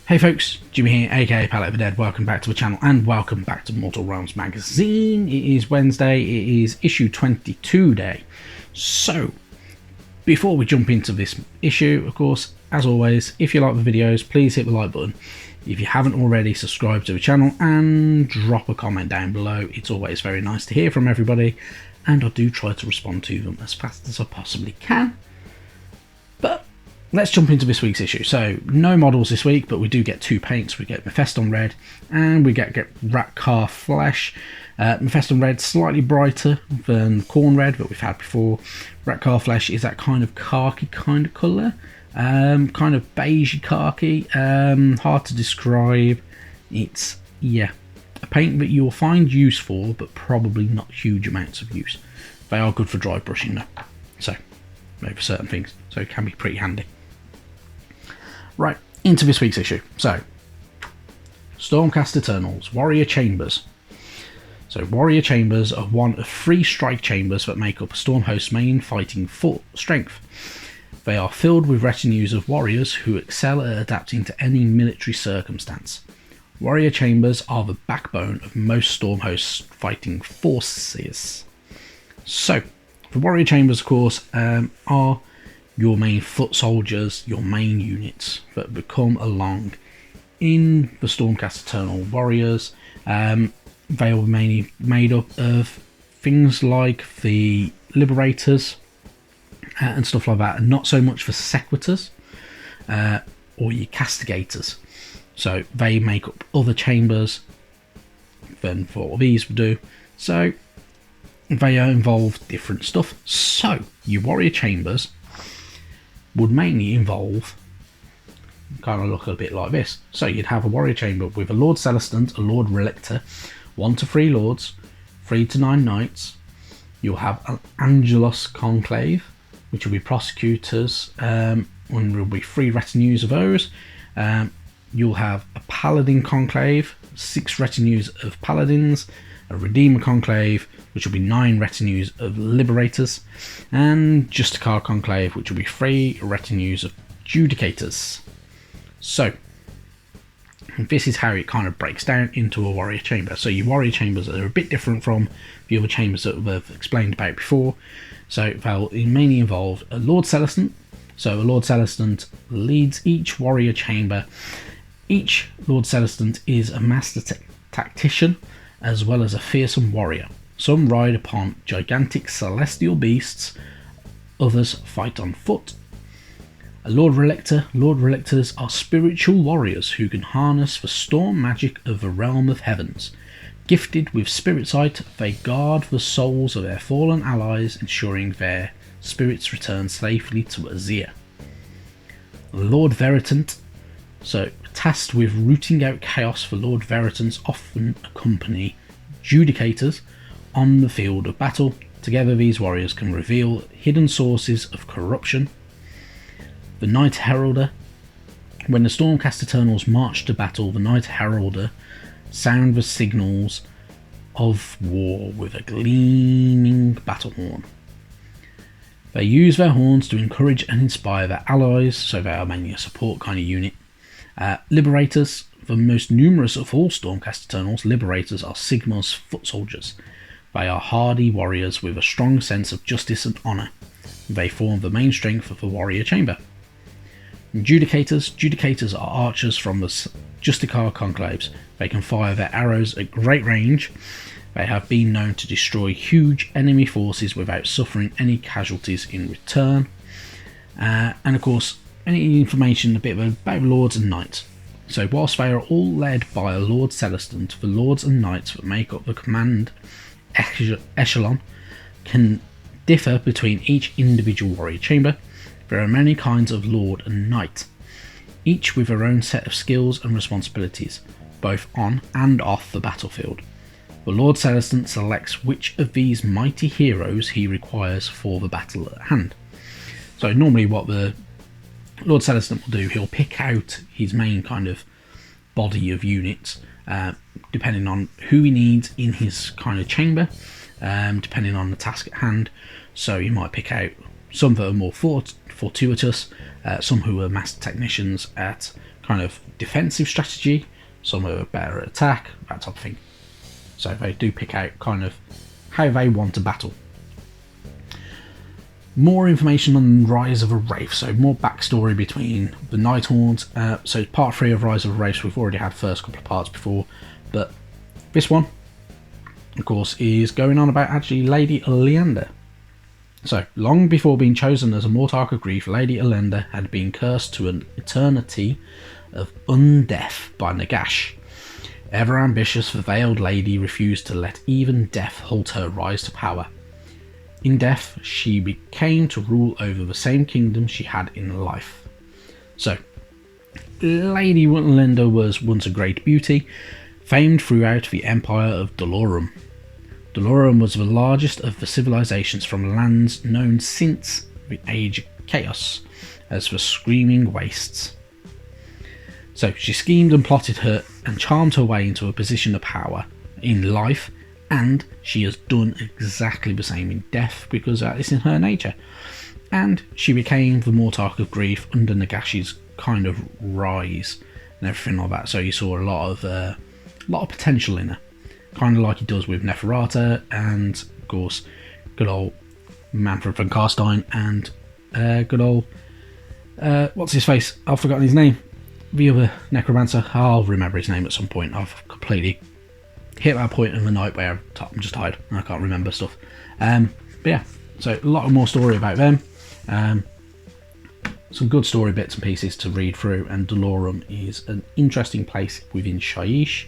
Hey folks, Jimmy here, aka Palette of the Dead. Welcome back to the channel and welcome back to Mortal Realms magazine. It is Wednesday, it is issue 22 day. So, before we jump into this issue, of course, as always, if you like the videos, please hit the like button. If you haven't already, subscribe to the channel and drop a comment down below. It's always very nice to hear from everybody, and I do try to respond to them as fast as I possibly can. But let's jump into this week's issue. So, no models this week, but we do get two paints. We get Mephiston Red and we get Ratcar Flesh. Mephiston Red slightly brighter than Corn Red that we've had before. Ratcar Flesh is that kind of khaki kind of colour. Kind of beigey khaki. Hard to describe. It's, yeah, a paint that you will find use for, but probably not huge amounts of use. They are good for dry brushing though. So, maybe for certain things. So it can be pretty handy. Right, into this week's issue. So, Stormcast Eternals, Warrior Chambers. So, Warrior Chambers are one of 3 strike chambers that make up a Stormhost's main fighting strength. They are filled with retinues of warriors who excel at adapting to any military circumstance. Warrior Chambers are the backbone of most Stormhost's fighting forces. So, the Warrior Chambers, of course, are your main foot soldiers, your main units that become along in the Stormcast Eternal Warriors. They are mainly made up of things like the Liberators and stuff like that, and not so much for Sequitors or your Castigators. So they make up other chambers than what these would do. So they involve different stuff. So your Warrior Chambers would mainly involve, kind of look a bit like this. So you'd have a Warrior Chamber with a Lord Celestant, a Lord Relictor, 1 to 3 Lords, 3 to 9 Knights. You'll have an Angelus Conclave, which will be Prosecutors, and there will be 3 retinues of those. You'll have a Paladin Conclave, 6 retinues of Paladins, a Redeemer Conclave, which will be 9 retinues of Liberators, and Justicar Conclave, which will be 3 retinues of Judicators. So, this is how it kind of breaks down into a Warrior Chamber. So your Warrior Chambers are a bit different from the other chambers that we've explained about before. So they'll mainly involve a Lord Celestant. So a Lord Celestant leads each Warrior Chamber. Each Lord Celestant is a master tactician, as well as a fearsome warrior. Some ride upon gigantic celestial beasts, others fight on foot. A Lord Relictor. Lord Relictors are spiritual warriors who can harness the storm magic of the realm of heavens. Gifted with spirit sight, they guard the souls of their fallen allies, ensuring their spirits return safely to Azir. Lord Veritant. So, tasked with rooting out chaos, the Lord Veritants often accompany Judicators on the field of battle. Together these warriors can reveal hidden sources of corruption. The Night Herald Er. When the Stormcast Eternals march to battle, the Night Herald Er sound the signals of war with a gleaming battle horn. They use their horns to encourage and inspire their allies, so they are mainly a support kind of unit. Liberators, the most numerous of all Stormcast Eternals, Liberators are Sigmar's foot soldiers. They are hardy warriors with a strong sense of justice and honour. They form the main strength of the Warrior Chamber. Judicators. Judicators are archers from the Justicar Conclaves. They can fire their arrows at great range. They have been known to destroy huge enemy forces without suffering any casualties in return. And of course, any information a bit about Lords and Knights. So whilst they are all led by a Lord Celestant, the Lords and Knights that make up the command echelon can differ between each individual Warrior Chamber. There are many kinds of Lord and Knight, each with their own set of skills and responsibilities, both on and off the battlefield. The Lord Celestant selects which of these mighty heroes he requires for the battle at hand. So normally what the Lord Celestant will do, he'll pick out his main kind of body of units, depending on who he needs in his kind of chamber, depending on the task at hand. So he might pick out some that are more fortuitous, some who are master technicians at kind of defensive strategy, some are better at attack, that type of thing. So they do pick out kind of how they want to battle. More information on Rise of a Wraith, so more backstory between the Nighthorns. So part 3 of Rise of a Wraith, we've already had first couple of parts before, but this one, of course, is going on about actually Lady Oleander. So, long before being chosen as a Mortarch of Grief, Lady Oleander had been cursed to an eternity of undeath by Nagash. Ever ambitious, the Veiled Lady refused to let even death halt her rise to power. In death, she became to rule over the same kingdom she had in life. So, Lady Oleander was once a great beauty, famed throughout the Empire of Dolorum. Dolorum was the largest of the civilizations from lands known since the Age of Chaos as the Screaming Wastes. So she schemed and plotted her and charmed her way into a position of power in life, and she has done exactly the same in death because that is in her nature. And she became the Mortarch of Grief under Nagash's kind of rise and everything like that. So you saw a lot of potential in her, kind of like he does with Neferata, and of course good old Manfred von Carstein, and good old what's his face? I've forgotten his name. The other necromancer. I'll remember his name at some point. I've completely hit that point in the night where I'm just tired and I can't remember stuff. But yeah, so a lot more story about them. Some good story bits and pieces to read through, and Dolorum is an interesting place within Shyish.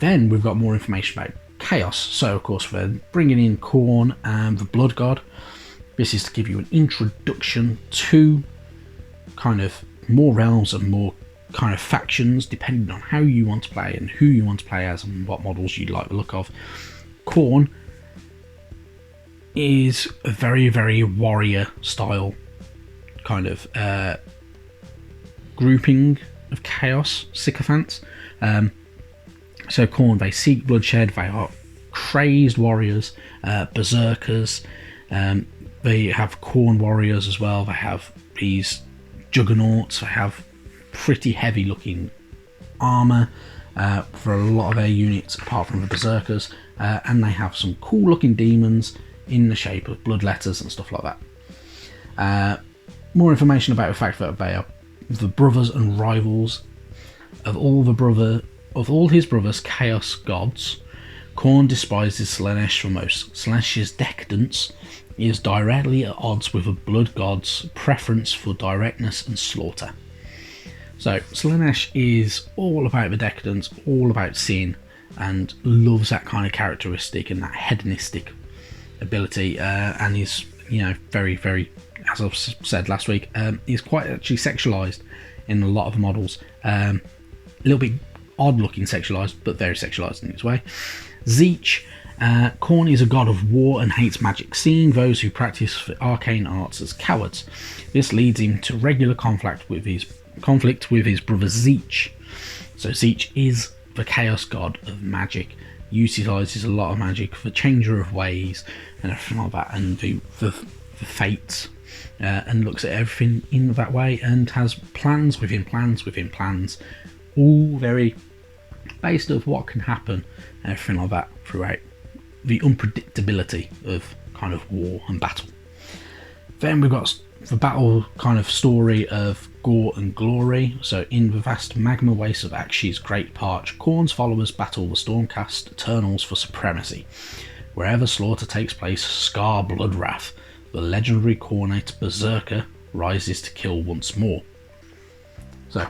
Then we've got more information about Chaos. So of course we're bringing in Khorne and the Blood God. This is to give you an introduction to kind of more realms and more kind of factions, depending on how you want to play and who you want to play as and what models you'd like the look of. Khorne is a very, very warrior style kind of grouping of chaos sycophants. So Khorne, they seek bloodshed, they are crazed warriors, berserkers, they have Khorne warriors as well, they have these juggernauts, they have pretty heavy looking armour for a lot of their units apart from the berserkers, and they have some cool looking demons in the shape of bloodletters and stuff like that. More information about the fact that they are the brothers and rivals of all his brothers chaos gods. Khorne despises Slaanesh for most. Slaanesh's decadence is directly at odds with the blood god's preference for directness and slaughter. So Slaanesh is all about the decadence, all about sin, and loves that kind of characteristic and that hedonistic ability, and is, you know, very, very, as I've said last week, is quite actually sexualized in a lot of models. A little bit odd looking sexualized, but very sexualized in its way. Tzeentch, Khorne is a god of war and hates magic, seeing those who practice the arcane arts as cowards. This leads him to regular conflict with his brother Tzeentch. So Tzeentch is the chaos god of magic, utilizes a lot of magic, the changer of ways and everything like that, and the fates, and looks at everything in that way, and has plans within plans within plans, all very based of what can happen and everything like that throughout the unpredictability of kind of war and battle. Then we've got the battle kind of story of gore and glory. So in the vast magma waste of Akshi's Great Parch, Khorne's followers battle the Stormcast Eternals for supremacy. Wherever slaughter takes place, Scar Bloodwrath, the legendary Khornate Berserker, rises to kill once more. So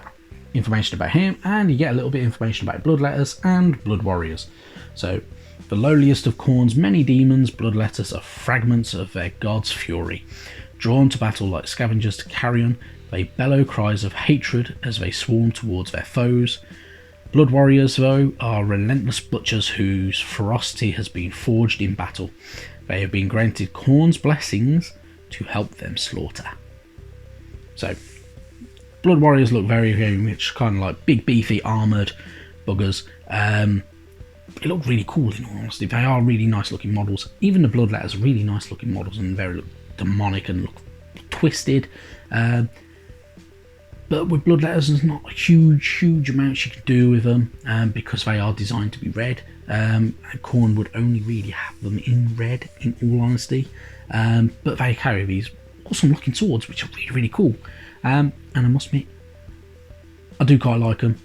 information about him, and you get a little bit of information about Bloodletters and Blood Warriors. So the lowliest of Khorne's many demons, Bloodletters are fragments of their god's fury. Drawn to battle like scavengers to carrion, they bellow cries of hatred as they swarm towards their foes. Blood Warriors, though, are relentless butchers whose ferocity has been forged in battle. They have been granted Khorne's blessings to help them slaughter. So Blood Warriors look very, very much kind of like big, beefy, armoured buggers. They look really cool, in all honesty. They are really nice looking models. Even the Bloodletters are really nice looking models and very demonic and look twisted. But with Bloodletters, there's not huge amounts you can do with them because they are designed to be red. Khorne would only really have them in red, in all honesty. But they carry these awesome looking swords, which are really cool. And I must admit, I do quite like them.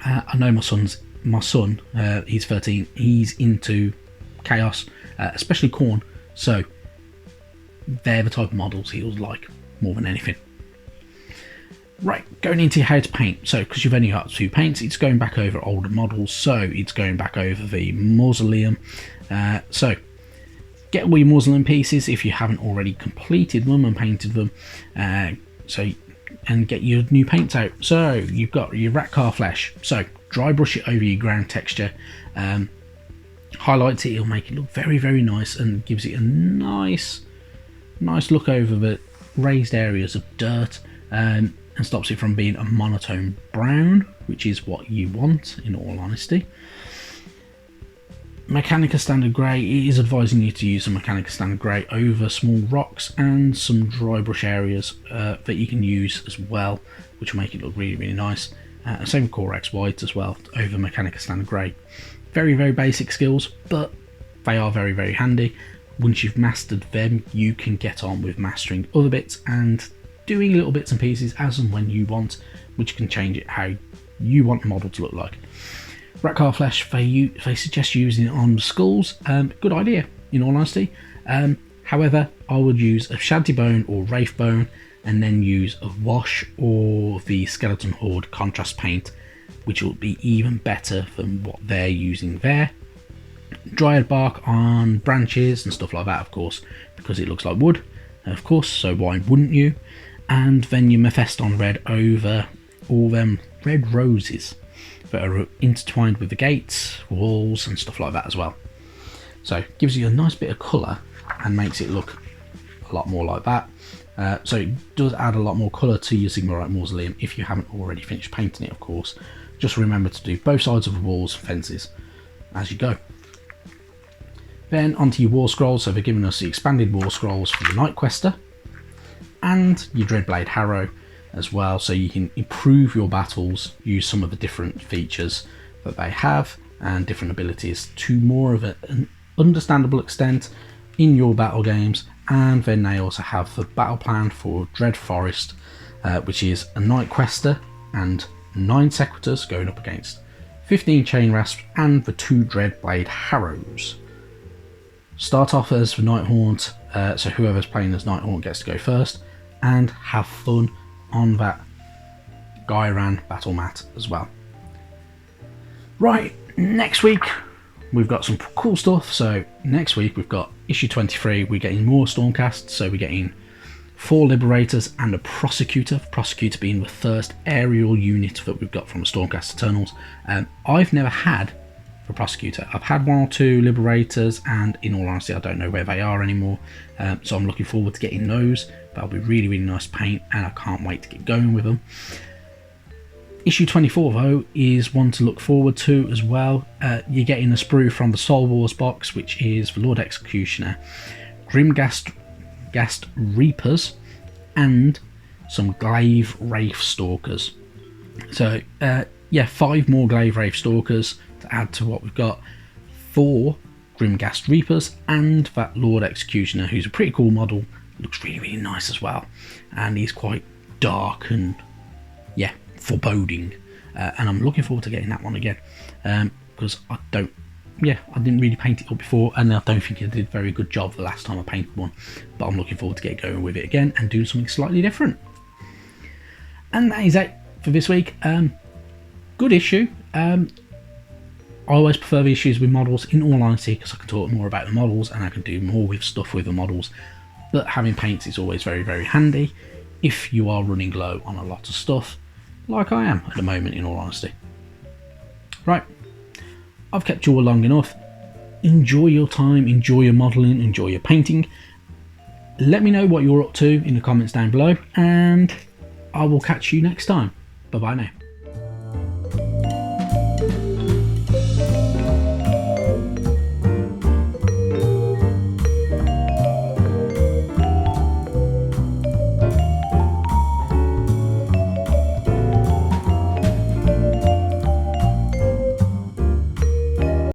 I know my son, he's 13. He's into Chaos, especially Khorne. So they're the type of models he'll like more than anything. Right, going into how to paint. So, because you've only got 2 paints, it's going back over older models. So, it's going back over the mausoleum. So, get all your mausoleum pieces if you haven't already completed them and painted them. And get your new paints out. So, you've got your Ratcar flesh. So, dry brush it over your ground texture. Highlights it. It'll make it look very nice and gives it a nice look over the raised areas of dirt. And stops it from being a monotone brown, which is what you want, in all honesty. Mechanica Standard Grey, it is advising you to use a Mechanica Standard Grey over small rocks and some dry brush areas that you can use as well, which will make it look really nice. Same with Corax White as well, over Mechanica Standard Grey. Very basic skills, but they are very handy. Once you've mastered them, you can get on with mastering other bits and doing little bits and pieces as and when you want, which can change it how you want the model to look like. Ratcar flesh, they suggest using it on skulls. Good idea, in all honesty. However, I would use a Shanty Bone or Wraith Bone, and then use a Wash or the Skeleton Horde contrast paint, which will be even better than what they're using there. Dryad bark on branches and stuff like that, of course, because it looks like wood, of course, so why wouldn't you? And then your Mephiston red over all them red roses that are intertwined with the gates, walls and stuff like that as well. So gives you a nice bit of colour and makes it look a lot more like that. So it does add a lot more colour to your Sigmar Mausoleum if you haven't already finished painting it, of course. Just remember to do both sides of the walls and fences as you go. Then onto your War Scrolls. So they're giving us the expanded War Scrolls for the Night Quester and your Dreadblade Harrow as well, so you can improve your battles, use some of the different features that they have and different abilities to more of an understandable extent in your battle games. And then they also have the battle plan for Dread Forest, which is a Night Quester and 9 Sequitors going up against 15 Chain Rasps and the 2 Dreadblade Harrows. Start off as the Night Haunt, so whoever's playing as Night Haunt gets to go first, and have fun on that Gairan battle mat as well. Right, next week we've got some cool stuff. So next week we've got issue 23, we're getting more Stormcast, so we're getting 4 Liberators and a Prosecutor, Prosecutor being the first aerial unit that we've got from Stormcast Eternals. I've never had the Prosecutor. I've had 1 or 2 Liberators, and in all honesty I don't know where they are anymore, so I'm looking forward to getting those. That'll be really nice paint and I can't wait to get going with them. Issue 24 though is one to look forward to as well. You're getting a sprue from the Soul Wars box, which is the Lord Executioner, Grimghast Reapers and some Glaive Wraith Stalkers. So yeah, 5 more Glaive Wraith Stalkers to add to what we've got, 4 Grimghast Reapers and that Lord Executioner, who's a pretty cool model. Looks really nice as well, and he's quite dark and yeah, foreboding, and I'm looking forward to getting that one again, because I didn't really paint it up before, and I don't think I did a very good job the last time I painted one, but I'm looking forward to get going with it again and doing something slightly different. And that is it for this week. Good issue. I always prefer the issues with models, in all honesty, because I can talk more about the models and I can do more with stuff with the models. But having paints is always very handy if you are running low on a lot of stuff, like I am at the moment, in all honesty. Right, I've kept you all long enough. Enjoy your time, enjoy your modelling, enjoy your painting. Let me know what you're up to in the comments down below, and I will catch you next time. Bye bye now.